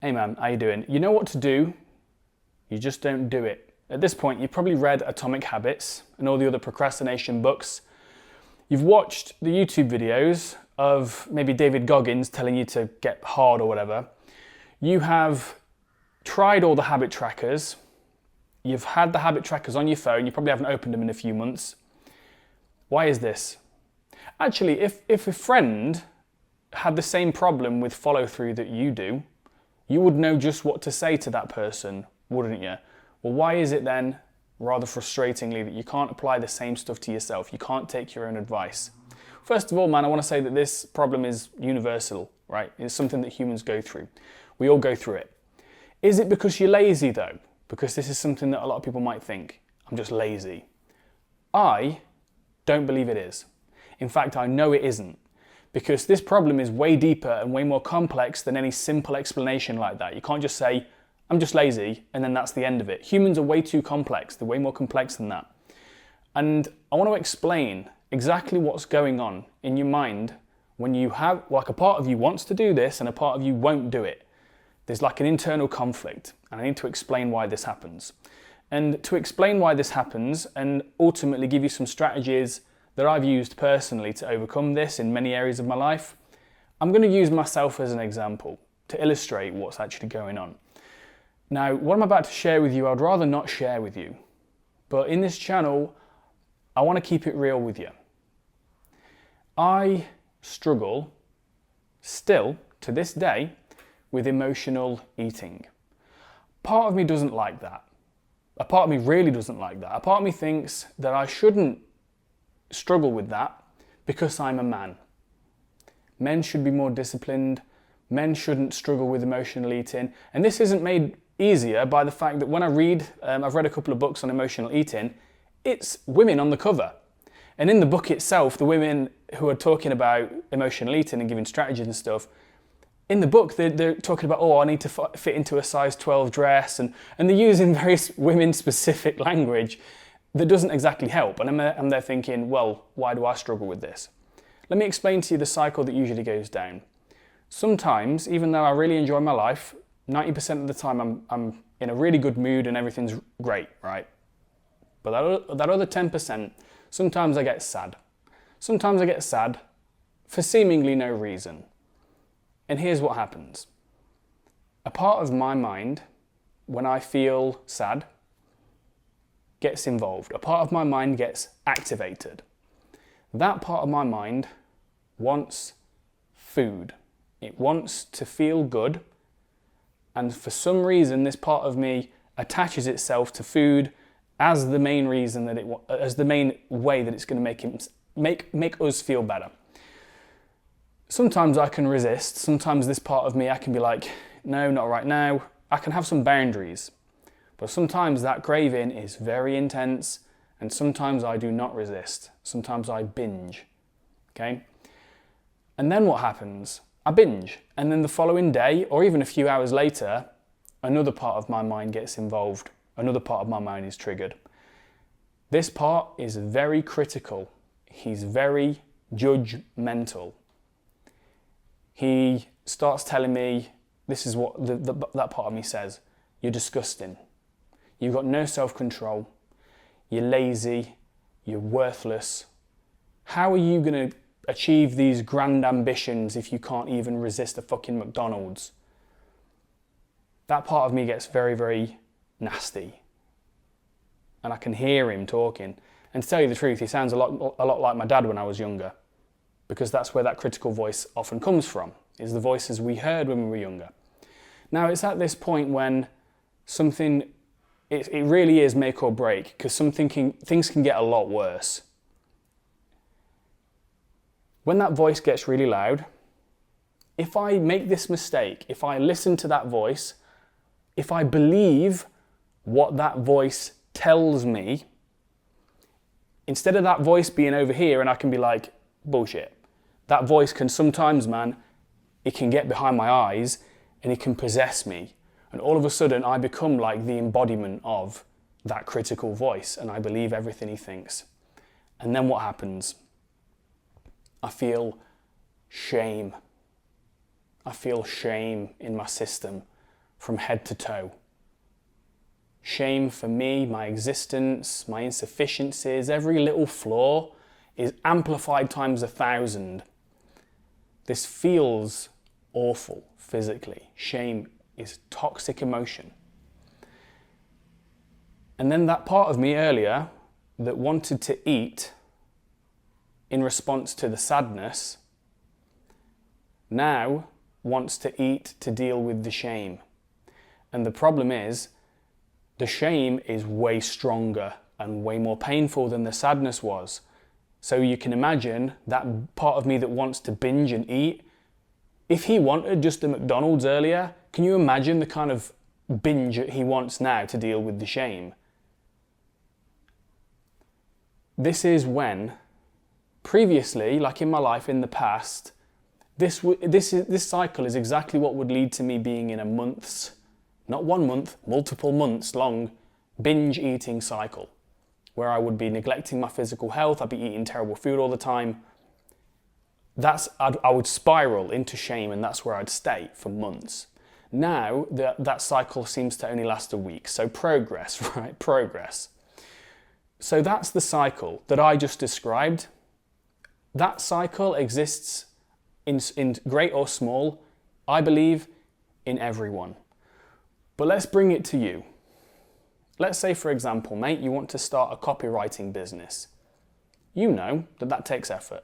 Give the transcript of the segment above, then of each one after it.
Hey man, how you doing? You know what to do, you just don't do it. At this point, you've probably read Atomic Habits and all the other procrastination books. You've watched the YouTube videos of maybe David Goggins telling you to get hard or whatever. You have tried all the habit trackers. You've had the habit trackers on your phone. You probably haven't opened them in a few months. Why is this? Actually, if a friend had the same problem with follow through that you do, you would know just what to say to that person, wouldn't you? Well, why is it then, rather frustratingly, that you can't apply the same stuff to yourself? You can't take your own advice. First of all, man, I want to say that this problem is universal, right? It's something that humans go through. We all go through it. Is it because you're lazy, though? Because this is something that a lot of people might think. I'm just lazy. I don't believe it is. In fact, I know it isn't. Because this problem is way deeper and way more complex than any simple explanation like that. You can't just say, I'm just lazy, and then that's the end of it. Humans are way too complex. They're way more complex than that. And I want to explain exactly what's going on in your mind when you have, like, a part of you wants to do this and a part of you won't do it. There's like an internal conflict, and I need to explain why this happens. And to explain why this happens and ultimately give you some strategies that I've used personally to overcome this in many areas of my life, I'm going to use myself as an example to illustrate what's actually going on. Now, what I'm about to share with you, I'd rather not share with you. But in this channel, I want to keep it real with you. I struggle, still to this day, with emotional eating. Part of me doesn't like that. A part of me really doesn't like that. A part of me thinks that I shouldn't struggle with that because I'm a man. Men should be more disciplined. Men shouldn't struggle with emotional eating. And this isn't made easier by the fact that when I read, I've read a couple of books on emotional eating, it's women on the cover. And in the book itself, the women who are talking about emotional eating and giving strategies and stuff, in the book, they're talking about, oh, I need to fit into a size 12 dress, and they're using very women-specific language that doesn't exactly help. And I'm there thinking, well, why do I struggle with this? Let me explain to you the cycle that usually goes down. Sometimes, even though I really enjoy my life, 90% of the time I'm in a really good mood and everything's great, right? But that other 10%, sometimes I get sad. Sometimes I get sad for seemingly no reason. And here's what happens. A part of my mind, when I feel sad, gets involved. A part of my mind gets activated. That part of my mind wants food. It wants to feel good. And for some reason, this part of me attaches itself to food as the main reason that as the main way that it's going to make us feel better. Sometimes I can resist. Sometimes this part of me, I can be like, no, not right now. I can have some boundaries. But sometimes that craving is very intense, and sometimes I do not resist. Sometimes I binge, okay? And then what happens? I binge, and then the following day, or even a few hours later, another part of my mind gets involved. Another part of my mind is triggered. This part is very critical. He's very judgmental. He starts telling me, this is what that part of me says, you're disgusting. You've got no self-control. You're lazy. You're worthless. How are you going to achieve these grand ambitions if you can't even resist a fucking McDonald's? That part of me gets very, very nasty. And I can hear him talking. And to tell you the truth, he sounds a lot like my dad when I was younger. Because that's where that critical voice often comes from, is the voices we heard when we were younger. Now, it's at this point when it really is make or break, because things can get a lot worse. When that voice gets really loud, if I make this mistake, if I listen to that voice, if I believe what that voice tells me, instead of that voice being over here and I can be like, bullshit, that voice can sometimes, man, it can get behind my eyes and it can possess me. And all of a sudden, I become like the embodiment of that critical voice, and I believe everything he thinks. And then what happens? I feel shame. I feel shame in my system. from head to toe. Shame for me, my existence, my insufficiencies, every little flaw is amplified times 1,000. This feels awful physically. Shame is toxic emotion. And then that part of me earlier that wanted to eat in response to the sadness now wants to eat to deal with the shame. And the problem is, the shame is way stronger and way more painful than the sadness was. So you can imagine that part of me that wants to binge and eat, if he wanted just a McDonald's earlier, can you imagine the kind of binge he wants now to deal with the shame? This is when, previously, like in my life in the past, this cycle is exactly what would lead to me being in a month's, not 1 month, multiple months long binge eating cycle, where I would be neglecting my physical health, I'd be eating terrible food all the time. I would spiral into shame, and that's where I'd stay for months. Now, that cycle seems to only last a week. So progress, right? Progress. So that's the cycle that I just described. That cycle exists in great or small, I believe, in everyone. But let's bring it to you. Let's say, for example, mate, you want to start a copywriting business. You know that takes effort.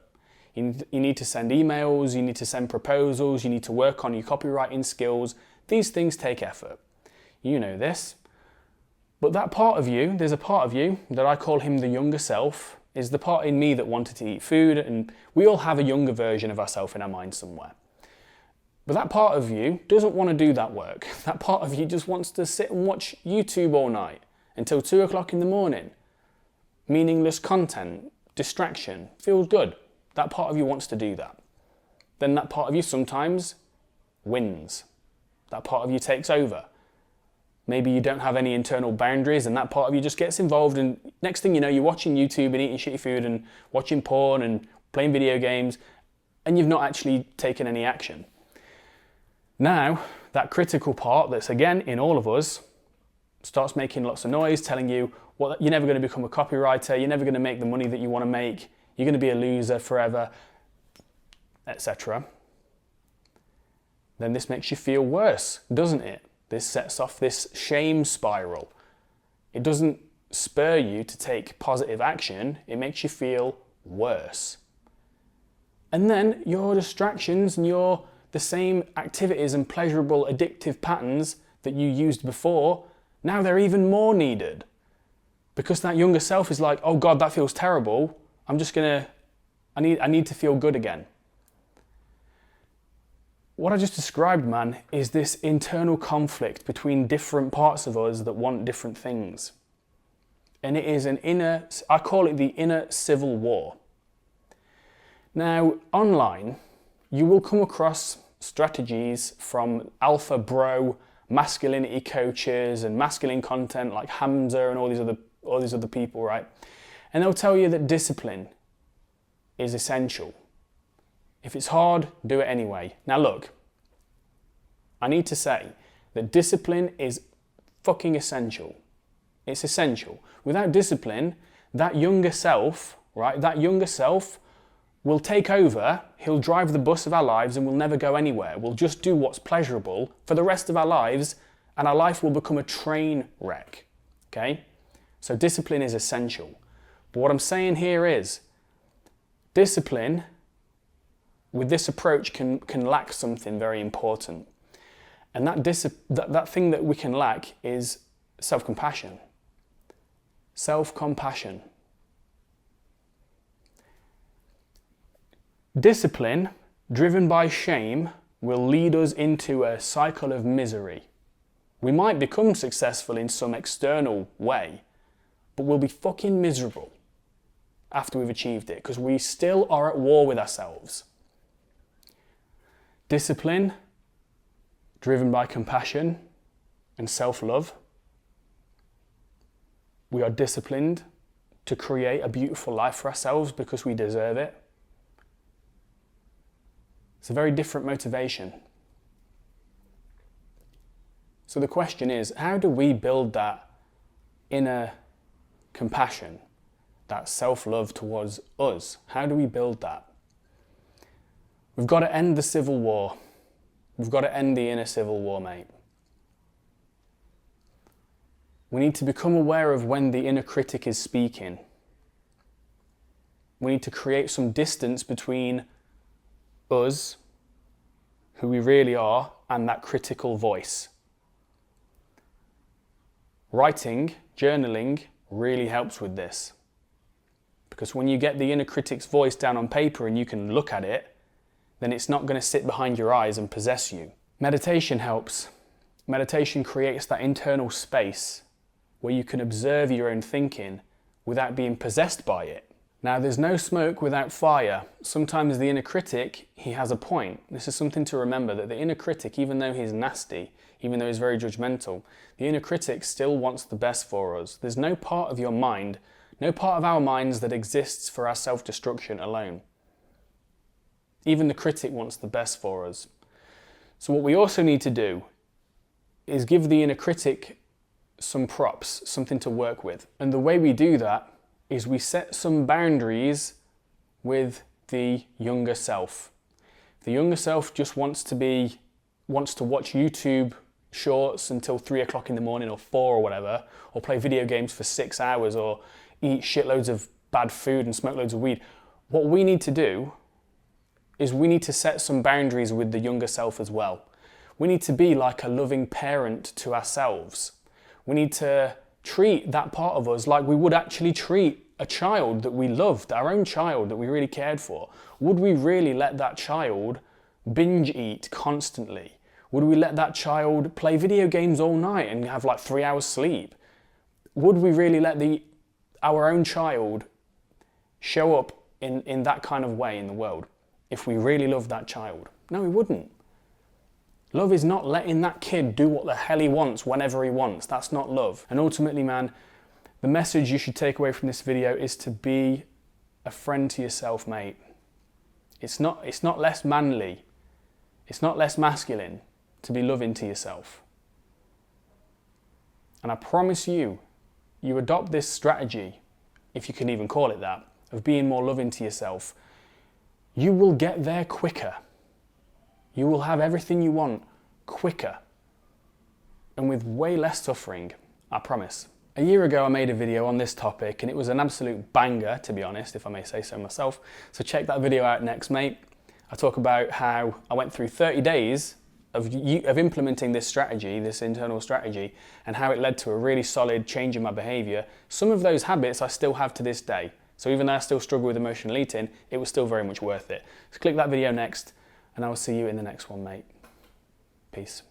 You need to send emails, you need to send proposals, you need to work on your copywriting skills. These things take effort. You know this. But that part of you, there's a part of you that I call him the younger self, is the part in me that wanted to eat food, and we all have a younger version of ourselves in our mind somewhere. But that part of you doesn't want to do that work. That part of you just wants to sit and watch YouTube all night until 2 o'clock in the morning. Meaningless content, distraction, feels good. That part of you wants to do that. Then that part of you sometimes wins. That part of you takes over. Maybe you don't have any internal boundaries and that part of you just gets involved, and next thing you know, you're watching YouTube and eating shitty food and watching porn and playing video games, and you've not actually taken any action. Now, that critical part that's again in all of us starts making lots of noise, telling you, well, you're never going to become a copywriter, you're never going to make the money that you want to make, you're going to be a loser forever, etc. Then this makes you feel worse, doesn't it? This sets off this shame spiral. It doesn't spur you to take positive action, it makes you feel worse. And then your distractions and the same activities and pleasurable addictive patterns that you used before, now they're even more needed. Because that younger self is like, oh God, that feels terrible. I need to feel good again. What I just described, man, is this internal conflict between different parts of us that want different things. And it is I call it the inner civil war. Now, online, you will come across strategies from alpha bro masculinity coaches and masculine content like Hamza and all these other people, right? And they'll tell you that discipline is essential. If it's hard, do it anyway. Now look, I need to say that discipline is fucking essential. It's essential. Without discipline, that younger self, right, that younger self will take over, he'll drive the bus of our lives and we'll never go anywhere. We'll just do what's pleasurable for the rest of our lives and our life will become a train wreck, okay? So discipline is essential. But what I'm saying here is, discipline with this approach can lack something very important. And that thing that we can lack is self-compassion. Self-compassion. Discipline, driven by shame, will lead us into a cycle of misery. We might become successful in some external way, but we'll be fucking miserable after we've achieved it, because we still are at war with ourselves. Discipline, driven by compassion and self-love. We are disciplined to create a beautiful life for ourselves because we deserve it. It's a very different motivation. So the question is, how do we build that inner compassion, that self-love towards us? How do we build that? We've got to end the civil war. We've got to end the inner civil war, mate. We need to become aware of when the inner critic is speaking. We need to create some distance between us, who we really are, and that critical voice. Writing, journaling, really helps with this. Because when you get the inner critic's voice down on paper and you can look at it, then it's not going to sit behind your eyes and possess you. Meditation helps. Meditation creates that internal space where you can observe your own thinking without being possessed by it. Now, there's no smoke without fire. Sometimes the inner critic, he has a point. This is something to remember, that the inner critic, even though he's nasty, even though he's very judgmental, the inner critic still wants the best for us. There's no part of your mind, no part of our minds that exists for our self-destruction alone. Even the critic wants the best for us. So what we also need to do is give the inner critic some props, something to work with. And the way we do that is we set some boundaries with the younger self. The younger self just wants to watch YouTube shorts until 3 o'clock in the morning or 4 or whatever, or play video games for 6 hours, or eat shitloads of bad food and smoke loads of weed. What we need to do is we need to set some boundaries with the younger self as well. We need to be like a loving parent to ourselves. We need to treat that part of us like we would actually treat a child that we loved, our own child that we really cared for. Would we really let that child binge eat constantly? Would we let that child play video games all night and have like 3 hours sleep? Would we really let our own child show up in that kind of way in the world if we really loved that child? No, we wouldn't. Love is not letting that kid do what the hell he wants whenever he wants. That's not love. And ultimately, man, the message you should take away from this video is to be a friend to yourself, mate. It's not less manly. It's not less masculine to be loving to yourself. And I promise you, you adopt this strategy, if you can even call it that, of being more loving to yourself, you will get there quicker. You will have everything you want quicker and with way less suffering, I promise. A year ago I made a video on this topic and it was an absolute banger, to be honest, if I may say so myself. So check that video out next, mate. I talk about how I went through 30 days of implementing this strategy, this internal strategy, and how it led to a really solid change in my behavior. Some of those habits I still have to this day. So even though I still struggle with emotional eating, it was still very much worth it. So click that video next, and I will see you in the next one, mate. Peace.